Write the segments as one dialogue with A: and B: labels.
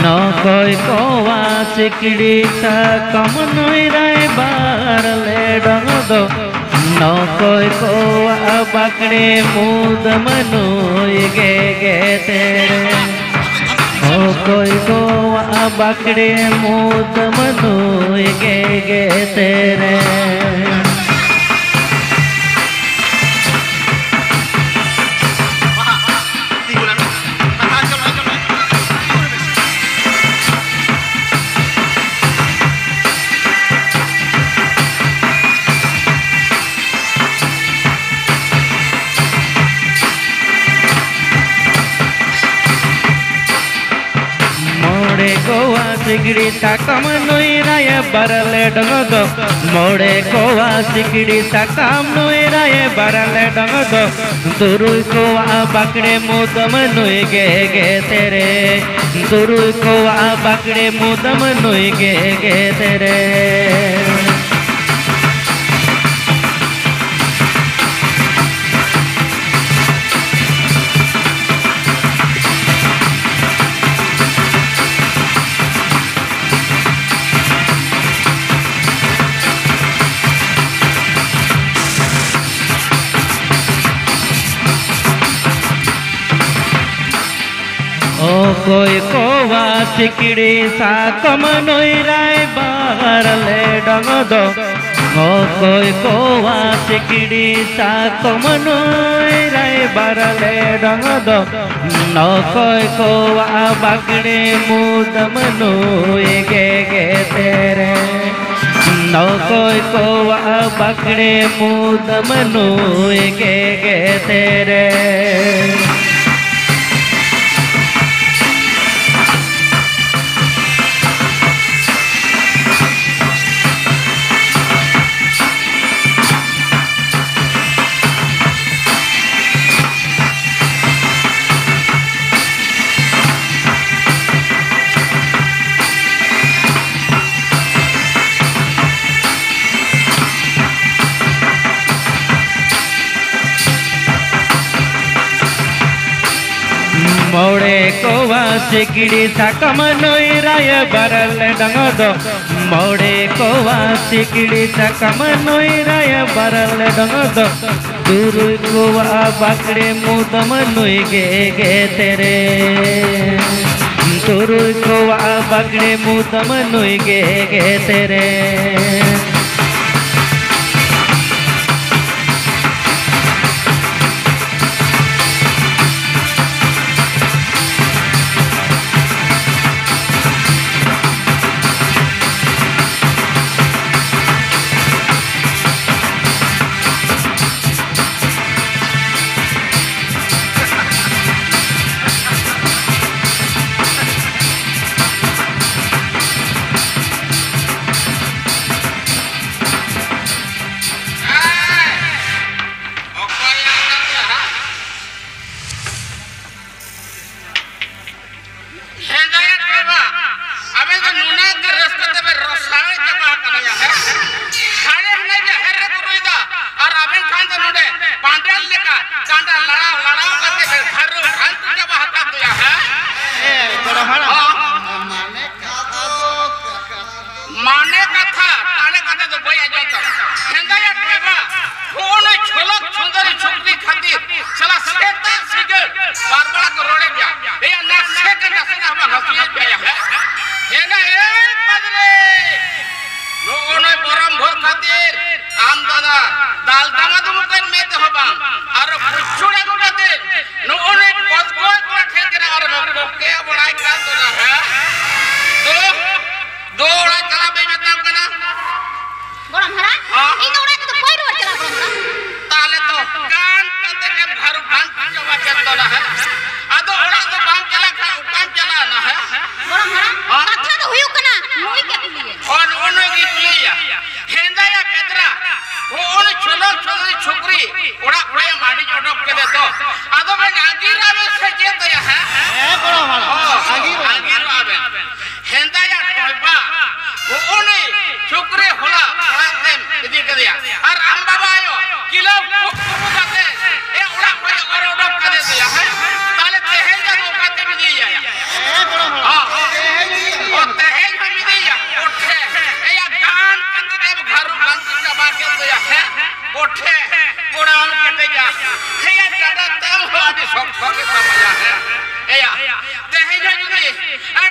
A: नकोय कोवा सिकड़ी कम नुई राय बार ले डंग दो नकोय कोवा बकड़े मूद मनुई गे गे तेरे नकोय कोवा बकड़े मूद मनुई गे गे तेरे गोवा सिगड़ी तकम नुई राय बरले डंग दो मोड़े गोवा सिगड़ी तकम नुई राय बरले डंग दो दुरुई गोवा बकड़े मुदम नुई गे गे तेरे दुरुई गोवा बकड़े मुदम नुई गे गे तेरे कोई कोवा सिकड़ी सा कम नुई राय बाहर ले डंग दो कोई कोवा सिकड़ी सा कम नुई राय बाहर ले डंग दो न कोई कोवा बकड़े मुदम नुई गे गे तेरे न कोई कोवा बकड़े मुदम नुई गे गे तेरे मोड़े कोवा सिकड़ी सकम नुई राय बरल डंग दो मोड़े कोवा सिकड़ी सकम नुई राय बरल डंग दो दुरुई कोवा बकड़े मुदम नुई गे गे तेरे दुरुई कोवा बकड़े मुदम नुई गे गे तेरे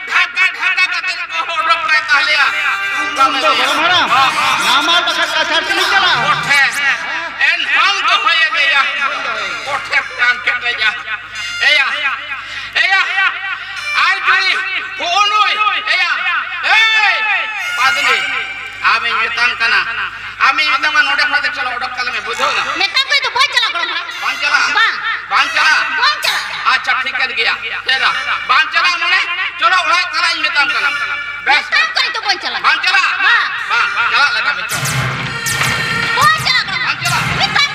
B: ढाका ढाका कते को रोक के तालिया
C: तो हमारा नामाल बखत कचर से नहीं चला
B: कोठे एन हम तो होए गया कोठे काम के गया एया आज जुरी कोनोय एया पादनी आमे मितान कना आमे मितान का नोडे फादे चलो ओडक कल में बुझो ना
D: मितान को तो बहुत चला करो
B: बांग चला अच्छा ठीक कर गया तेरा बांग चला मने चलो ओडक कल मितान कना बस
D: मितान को तो बहुत चला
B: बांग चला लगा में चलो
D: बहुत चला करो
B: बांग चला
D: मितान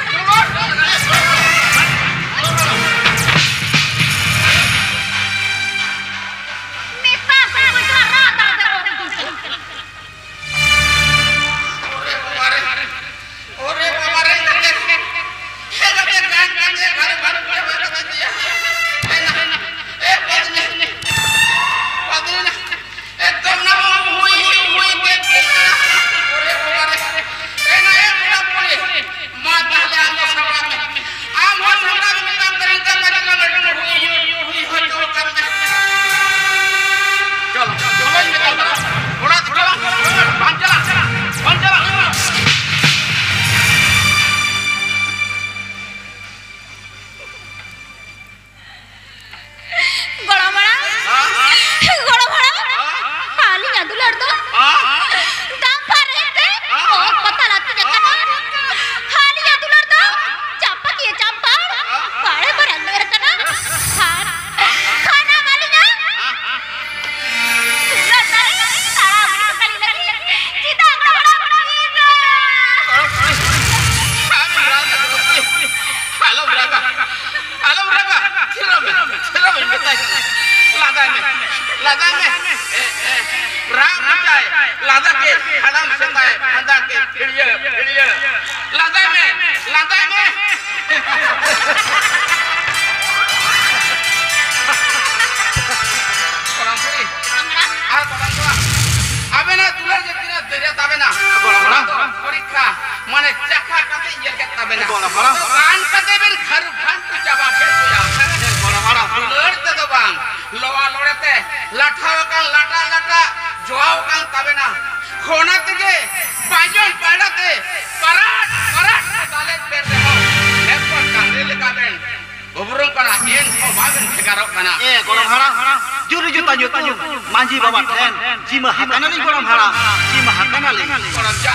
C: मांझी बाबा ठेन जिमा हाकाना नहीं गोरम हारा जिमा हाकाना ले
B: गोरम जा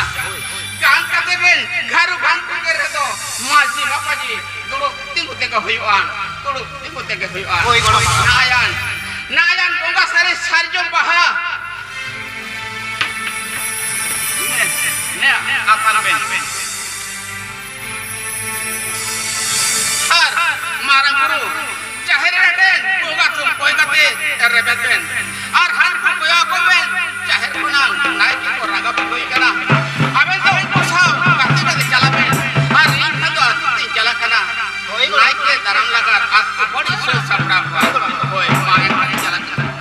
B: कान कते बेन घरु भान के रे तो मांझी बाबा जी दुड़ो तिंगु तेगा होयुआन दुड़ो तिंगु तेगा होयुआन
C: ओई गोरम
B: नायान बोंगा सारे सारजो बाहा ने आपान बेन हर मारंग गुरु चाहे रेडेन बोंगा तुम कोई कते रेबेन और हर को कोया को बेन चाहे कोना नाई की को रंगा कोई कना अबे तो पूछा कते कते चला बेन और इन तो अति चला कना नाई के दरम लगा आपको बड़ी सोच सबड़ा हुआ ओए मारे मारे चला कना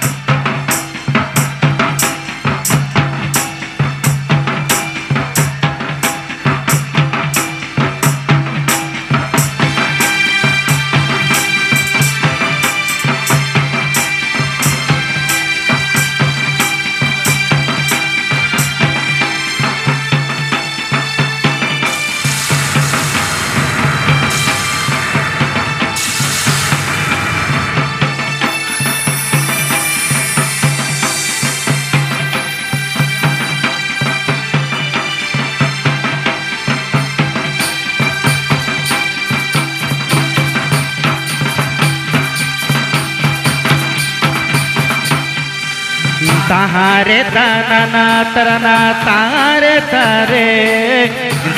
A: ताहारे ताना तरना तारे तारे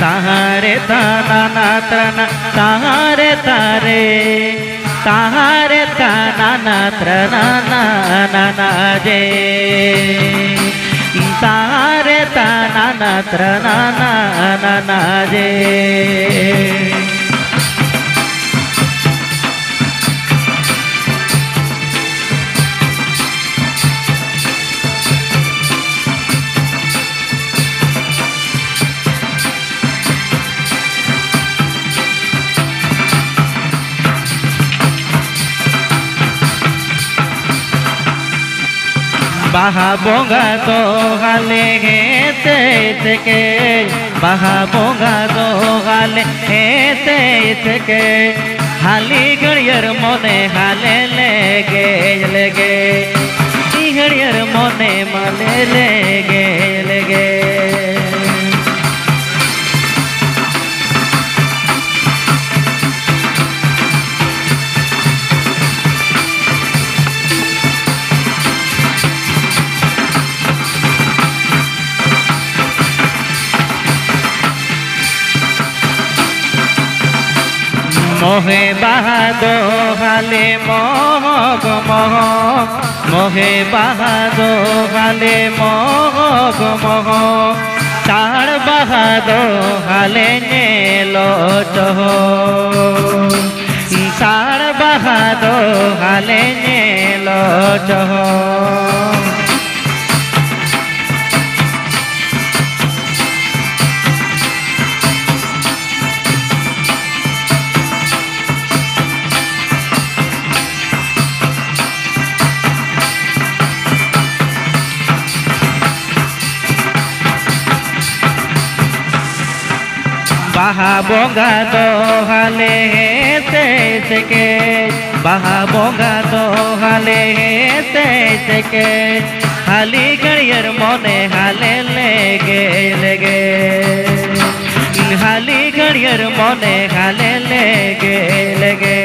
A: ताहारे ताना तरना तारे तारे ताहारे ताना तरना ना जे तारे ताना तरना ना जे बाहा बोंगा दो हाले हेते थके बाहा बोंगा दो हाले हेते थके हाली घड़ियर मोने हाले लेगे लेगे घड़ियर मोने माले लेगे लेगे मोहे बहादो हाले मोग मोह मोहे बहादो हाले मोग मोह ताड़ बहादो हाले नेलो चहो ताड़ बहादो हाले नेलो चहो बाहा बोंगा दो हाले हेते थके बाहा बोंगा दो हाले हेते थके हाली घड़ियर मोने हाले लेगे लेगे हाली घड़ियर मोने हाले लेगे लेगे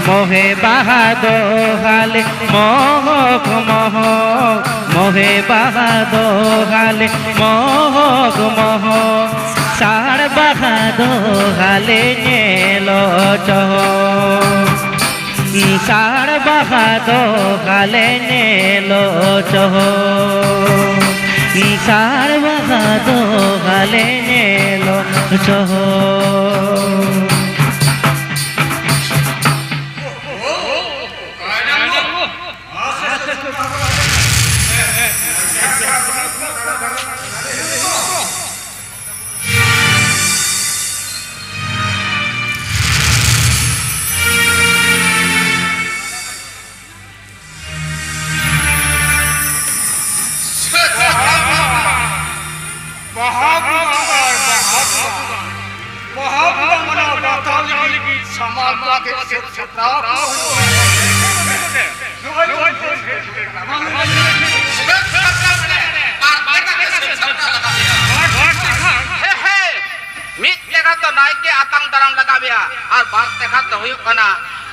A: मोहे बहादो हाले मोह मोह मोहे बहादो हाले मोह मोह साड़ बहादो हाले नेलो चहो साड़ बहादो हाले नेलो चहो साड़ बहादो हाले नेलो चहो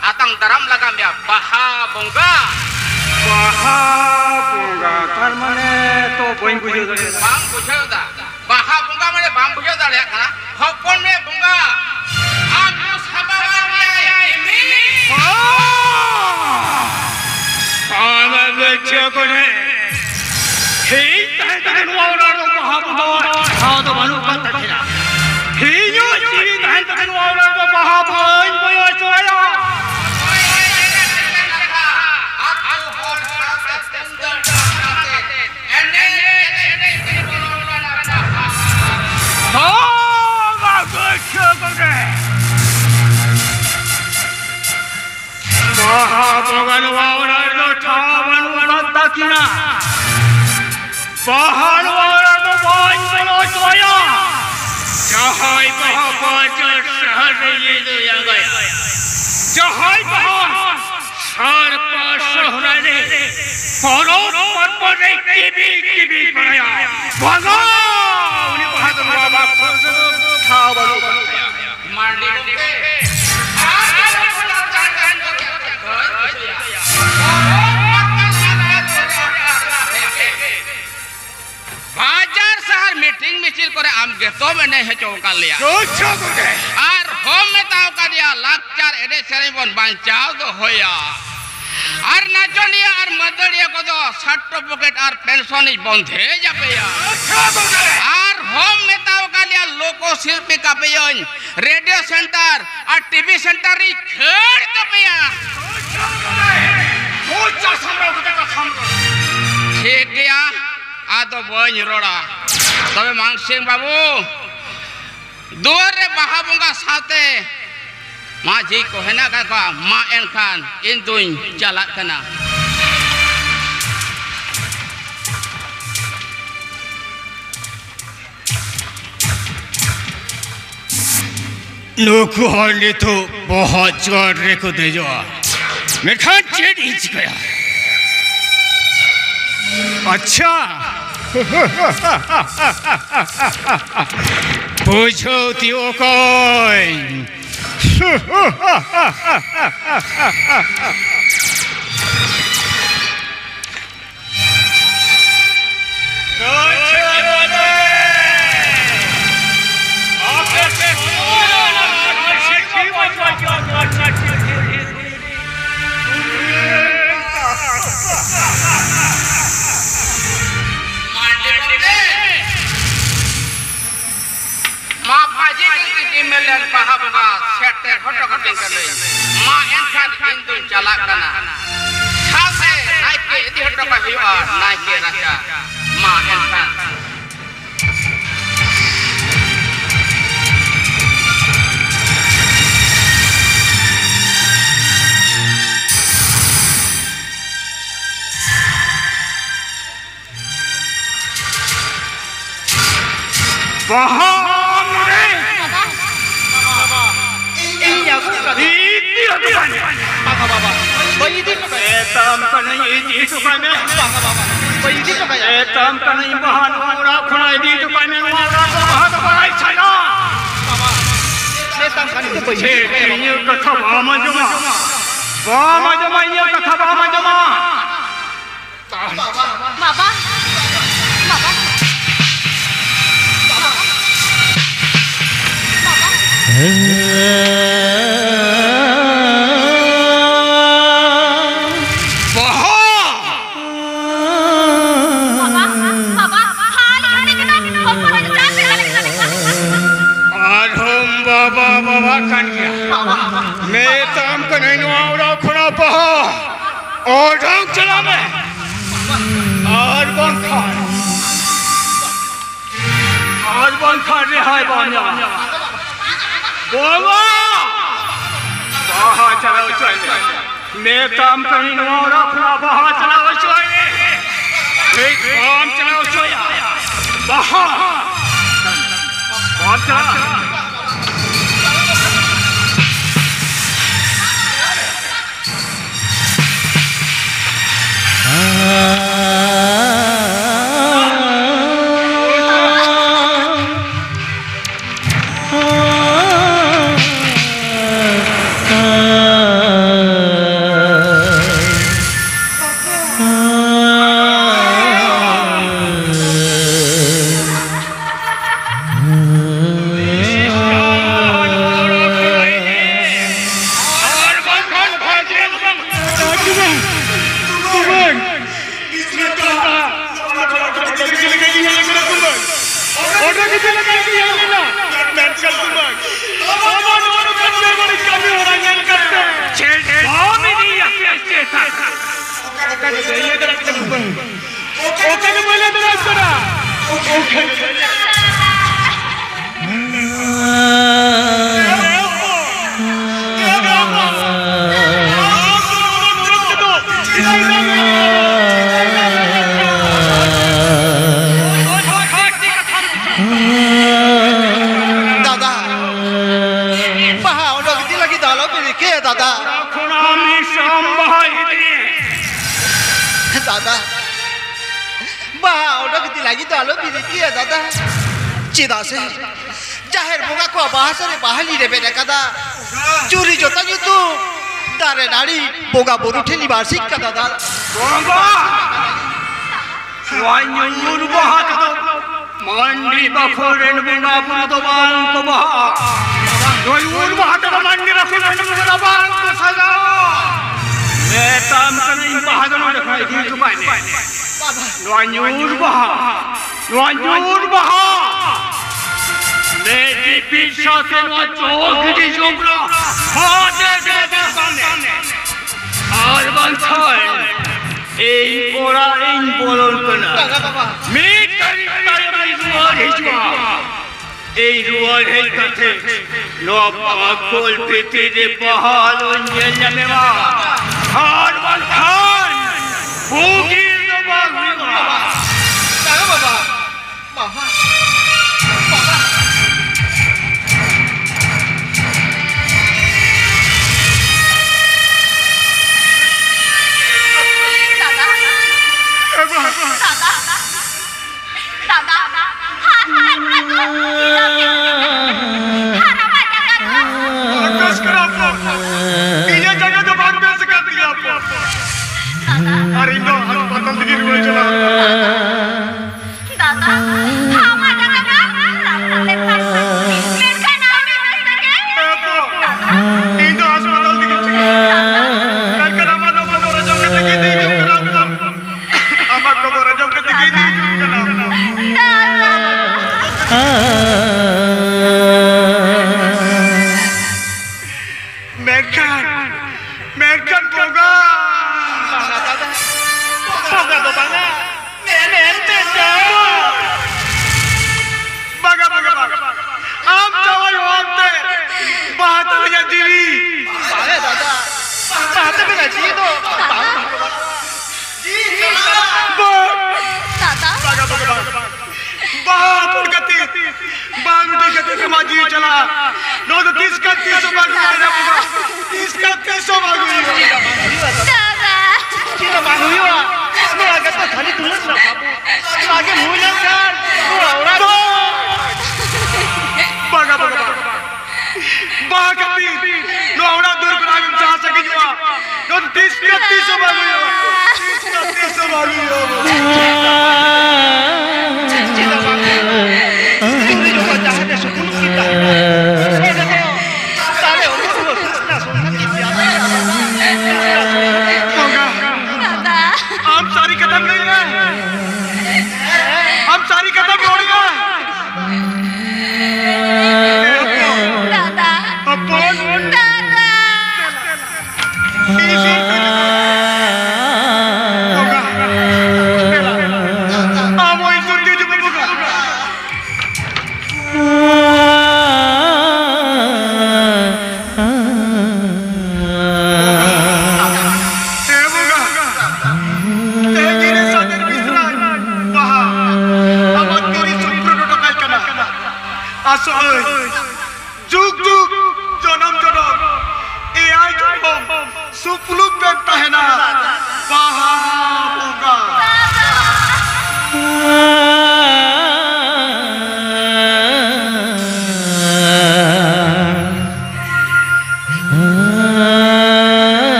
B: atang daram lagam ya baha bunga
C: tar mane to bang bujho da
B: bang bujho da baha bunga mane bang bujho da ya kana hopon me bunga aku sabaran ya imi
C: ana beche ko ne hei tai nuara no baha bunga ha to manu pat thila hei yo ji tai nuara no baha bunga boyo choya
B: am geto mene hecho kalia ar hom metao kadia lakchar ede seribon bancao do hoya ar nachonia ar madaria ko do certificate ar pension is bondhe jape ya ar हम मेताव कालिया लोको शिल्पी कापेयन radio centre और TV centre री खेड़ कापेया
C: mocha समरो के का समरो
B: ठीक गया आदो बन रोड़ा तबे मांगसिंग बाबू दुआर रे बाहा बंगा साथे माजी को हेना का मा एनखान इन दुई चला कना
C: लोगों ने तो बहुत जोर रे को दे जो मैं खान चेट इच गया अच्छा पूछो तियो कोई
B: Milen pahabunga setter hoto cutting kali ma enkan indun chala kana khase naike edi hoto ka hiwa naike raja ma enkan
E: जाहिर बुगा को बाहर बाहली रे बेटा कदा चूरी जोता जी तू तारे नाड़ी बोगा बोरुठे निवासिक कदा दा
C: बोगा वान्यूर बहात मंडी बफोरेन बुगा पुतो बाल को बहा वान्यूर बहात मंडी बफोरेन बुगा बाल को सजाओ मैं ताम कहीं बहादुर दिखाई दी तुम्हारे वान्यूर बहा मेरी पीछा से वो चौकड़ी चुपड़ा हाथे से सामने और बंधन এই ওরা এই বলন কনা মিটারি তাই রুয়ার হিজবা এই রুয়ার হেলতে লোবা কোল পেতে যে পহাল অঞ্জল জানেবা আর বলখান ভুগি দবা হুইবা
E: দাদা বাবা বাবা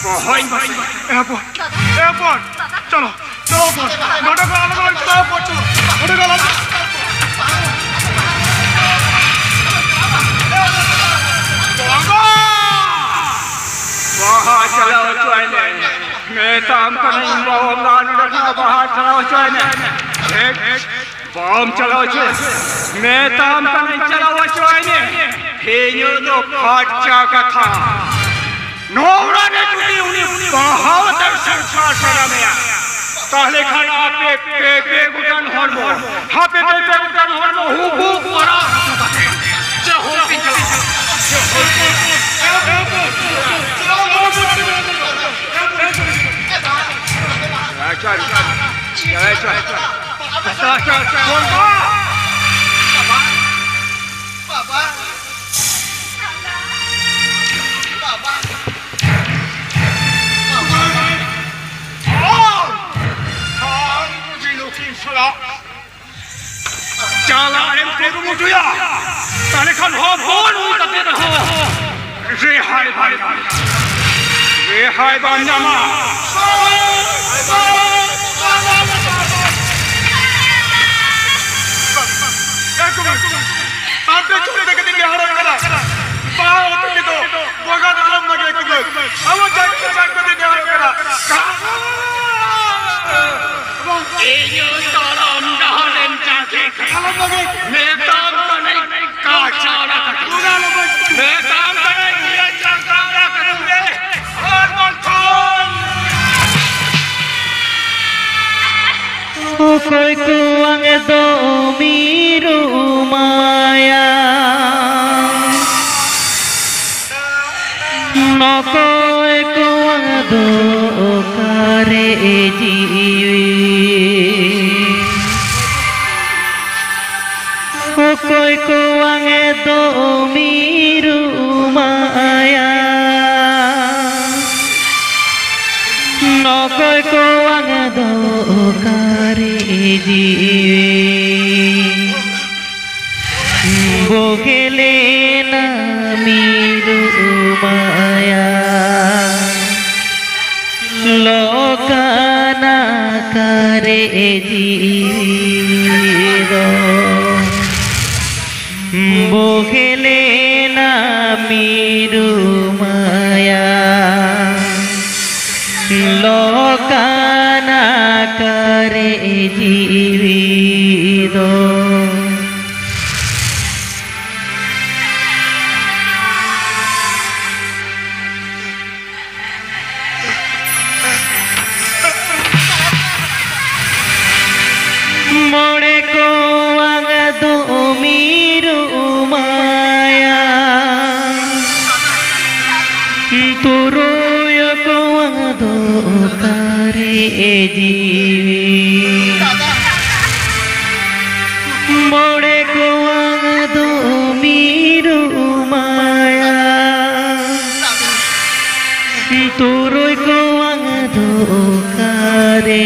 C: एयरपोर्ट एयरपोर्ट चलो चलो नाटक अलग अलग एयरपोर्ट चलो नाटक अलग बाहर चलाओ चोइने मैं काम कर नहीं बम रखना बाहर चलाओ चोइने एक बम चलाओ चो मैं काम कर नहीं चलाओ चोइने हेयो तो खर्चा का था नौरा ने टूटी उन्हें बहुत संसार सजा में ताले खाना पे गुटन हरमो हाँ पे गुटन हरमो हु परा चहो Rehai Bandama आपने छोटे तक दिन बिहार करा बाहर होते के तो बोगा आलम लगे कुछ हम जाग को दिन बिहार करा ये जो तालम डालें जाके आलम लगे मैं काम तो नहीं काचारा पूरा लोग मैं काम तो नहीं ये चांदा करूँगे और बोलथोन
A: कोई कुआंग दो मीरू माया न कोई कुआंग दो करे जीवी कोई कुआंग दो मीरू माया न कोई कुआंग दो करे बोगेले ना मीरू माया लोकाना करे जीरो बोगेले ना मीरू माया लोकाना करे जीवितो मोड़े को आंग दो मीरू माया तुरो को आंग दो करे जीवी मोड़े को आंग दो मीरू माया तुरो को आंग दो करे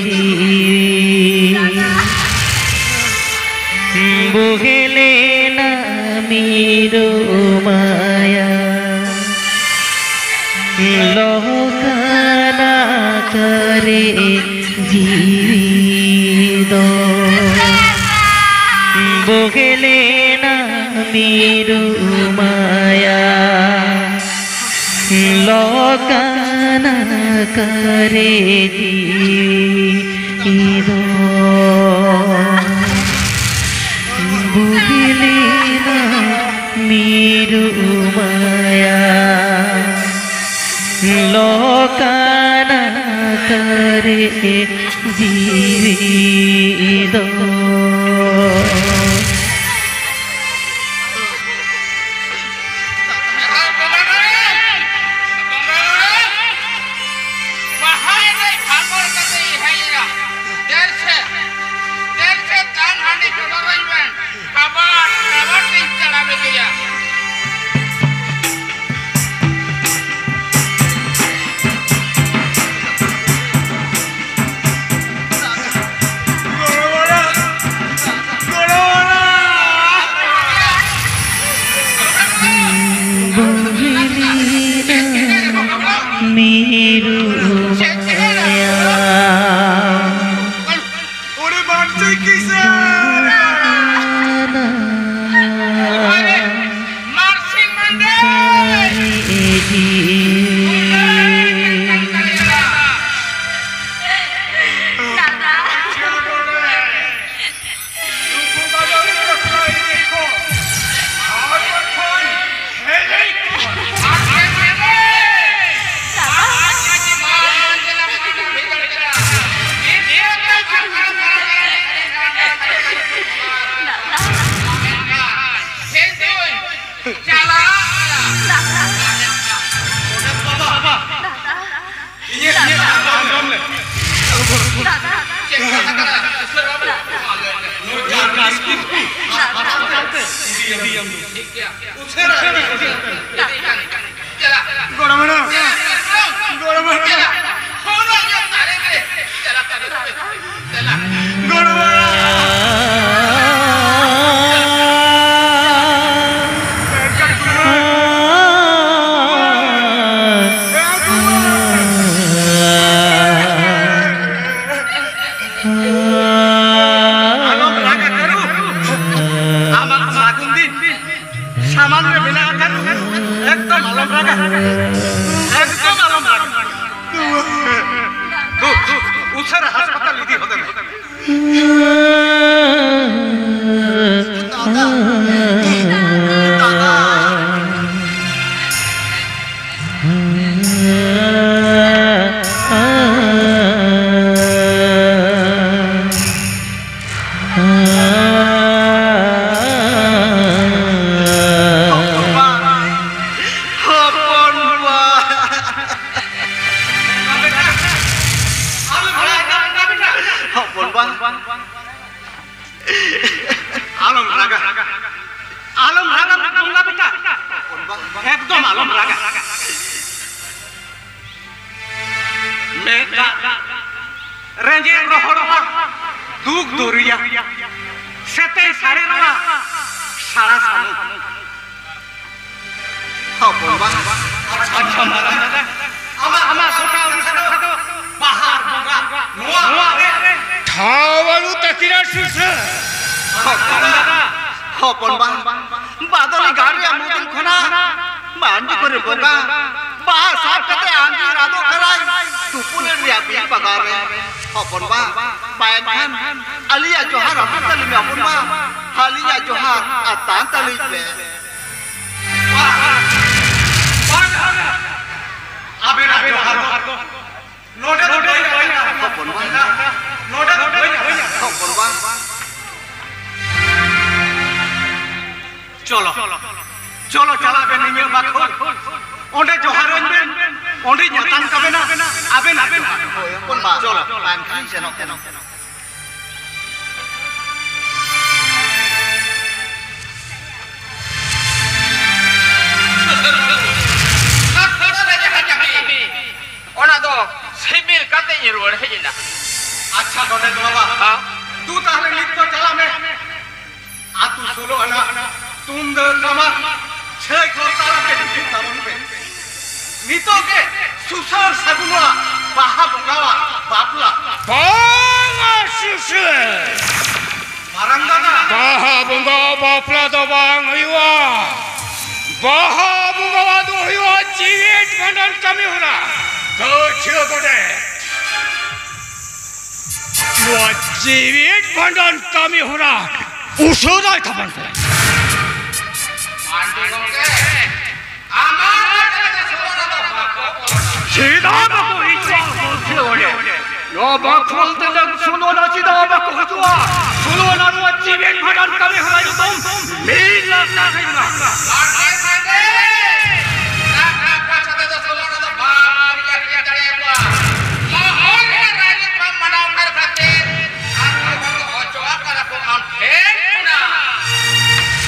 A: जीवी बोगेले ना मीरू माया लोकाना करे जीवितो बोगेले ना मीरू माया लोकाना करे जीवितो बोगेले ना मीरू माया लोकाना करे जीवितो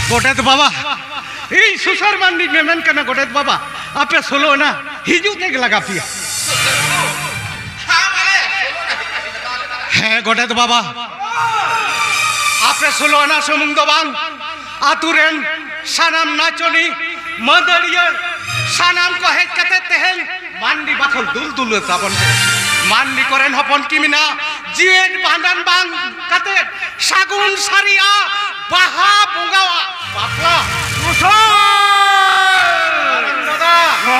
C: गोटेत बाबा सुसर मंडी में मन करना गोटेत बाबा आपे सोलो ना हिजू के लगा पिया है गोटेत बाबा आपे सोलो ना सुमुंग दो बांग आतुरेन सानाम नाचोनी मदरिया सानाम को है कते तेहल मांडी बाखल दुल दुल ताबन मांडी करेन हपन किमिना जीवन बांधन बांग कते सागुन सारिया बाहा बुंगावा बापला उसो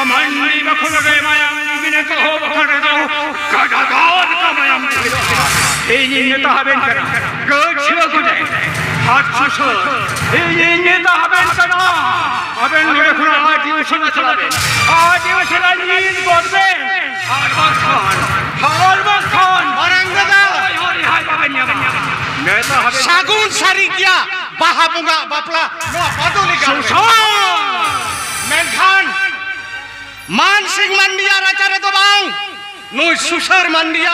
C: मंडी बाखल गए मायाम बिने तो हो बखरे दो गगगौर का मायाम এই নেতা হবেন কেন গছিল গুজে হাত সুসো এই নেতা হবেন কেন হবেন এখন আদিবাসী চালাবেন আদিবাসী রাজনীতি করবেন আর খান বারাঙ্গাদা হরি হাই kanya meta habe
E: sagun sari kia baha bunga bapla no paduli ka menkhan मान सिंह मंडिया राचारे तो बांग नुई सुसर मंडिया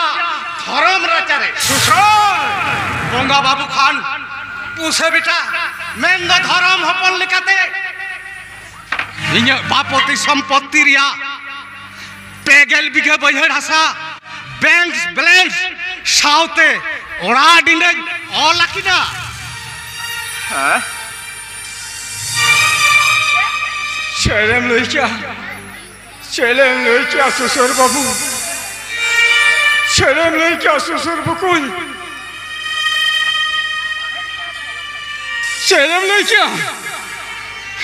E: धर्म राचारे
C: susar
E: बोंगा बाबू खान पूछे बेटा मेंदो धर्म हपन लिखाते इन्हें बापोती संपत्ति रिया पेगल बिघा बजहर हसा बैंक बैलेंस साउते ओरा डिंडे ओला किना
C: Celem lecha susur babu. Celem lecha susur bukun. Celem lecha.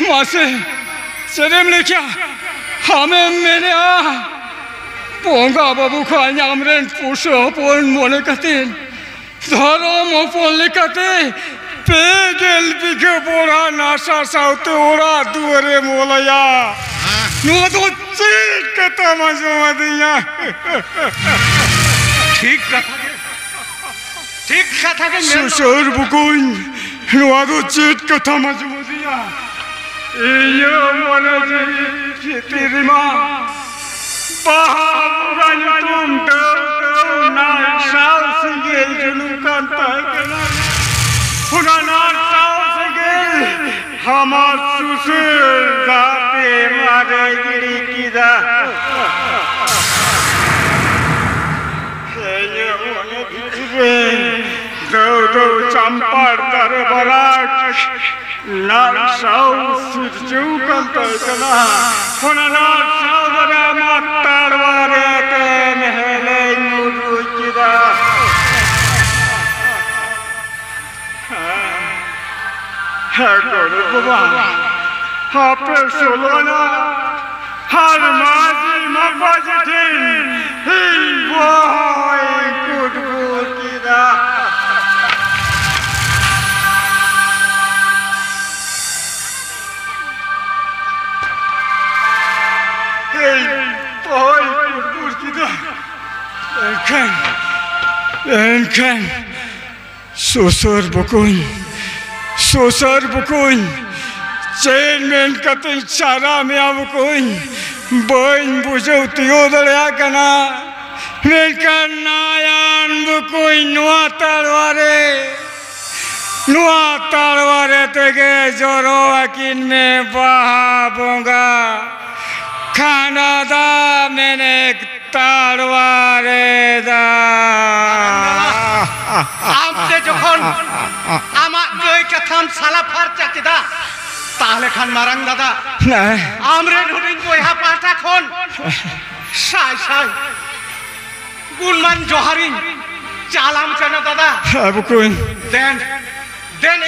C: Mase. Celem lecha. Hame mene a. Ponga babu khan amren pusho pon mone katin. Dharam pon likate. Pegel bighe bora nasha saute ora duare molaya. No to cheat kata majmadiya.
E: ठीक कथा के
C: Susur bukun. No to cheat kata majmadiya. Iyo mona ji tirima. Bahaburan tum do na shal singel junum kanta kana. Punanar shal singel. Hamar susur gaate mare giri kida. Iyo mona ji do champar darbarat. Nar shal sirju kanta kana. Punanar shal dara matarware te mehle muru kida. Hakor baba, hape solana, har maji mabajitin, hey boy, good kida. Hey boy, good kida. Enkan, susur bukun. Susur bukun, chairman katin chara me bukun, boin bujau tiyo dalya kana, melkan nayan bukun nuwa talware tege joro akin me baha bonga, khana da menek talware da.
E: आपसे जोखन आमा गई कथम साला फार चाचिदा ताले खान मारंग दादा आमरे ढुडिंग को यहाँ पाटा खोन साई गुणमान जोहारिन चालाम चना दादा
C: Bukun,
E: देन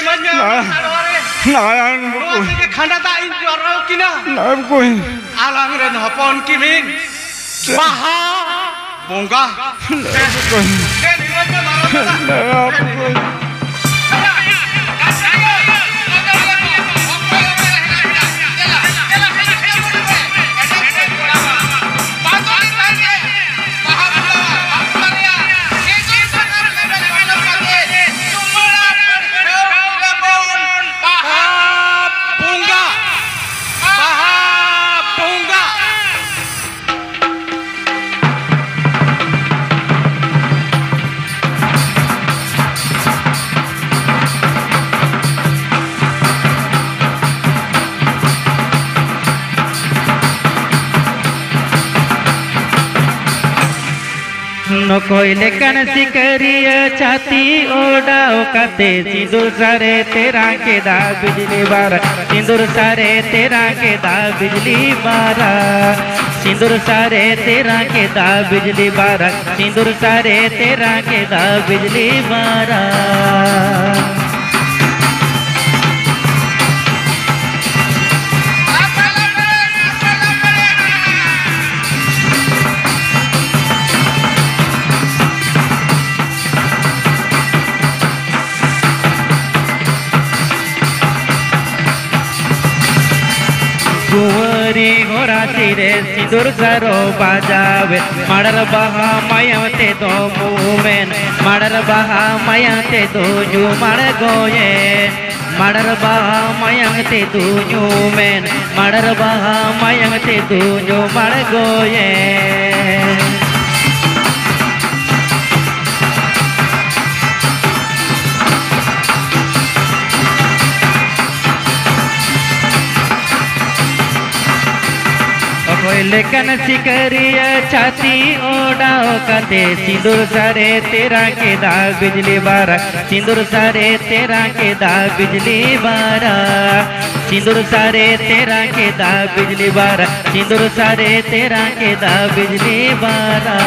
E: इमन्या
C: nayan bukun,
E: रोसी के खाना दा इन जोरो किना
C: bukun.
E: आलांग रे नहपन किमिन बाहा बोंगा देन इमन्या मारो दादा
A: न कोयले कन सिकरिया छाती ओडाओ काते सिंदूर सारे तेरा के दा बिजली बारा सिंदूर सारे तेरा के दा बिजली बारा सिंदूर सारे तेरा के दा बिजली बारा सिंदूर सारे तेरा के दा बिजली बारा सिंदूरी घोरा सिरे सिंदूर सरो बाजावे माडर बहा मायाते दो मुमेन माडर बहा मायाते दो जुमाड़ गोये माडर बहा मायाते दो जुमेन माडर बहा मायाते दो जुमाड़ गोये लेकिन सिकरिया छाती ओडाओ कते सिंदूर सारे तेरा के दा बिजली बारा सिंदूर सारे तेरा के दा बिजली बारा सिंदूर सारे तेरा के दा बिजली बारा सिंदूर सारे तेरा के दा बिजली बारा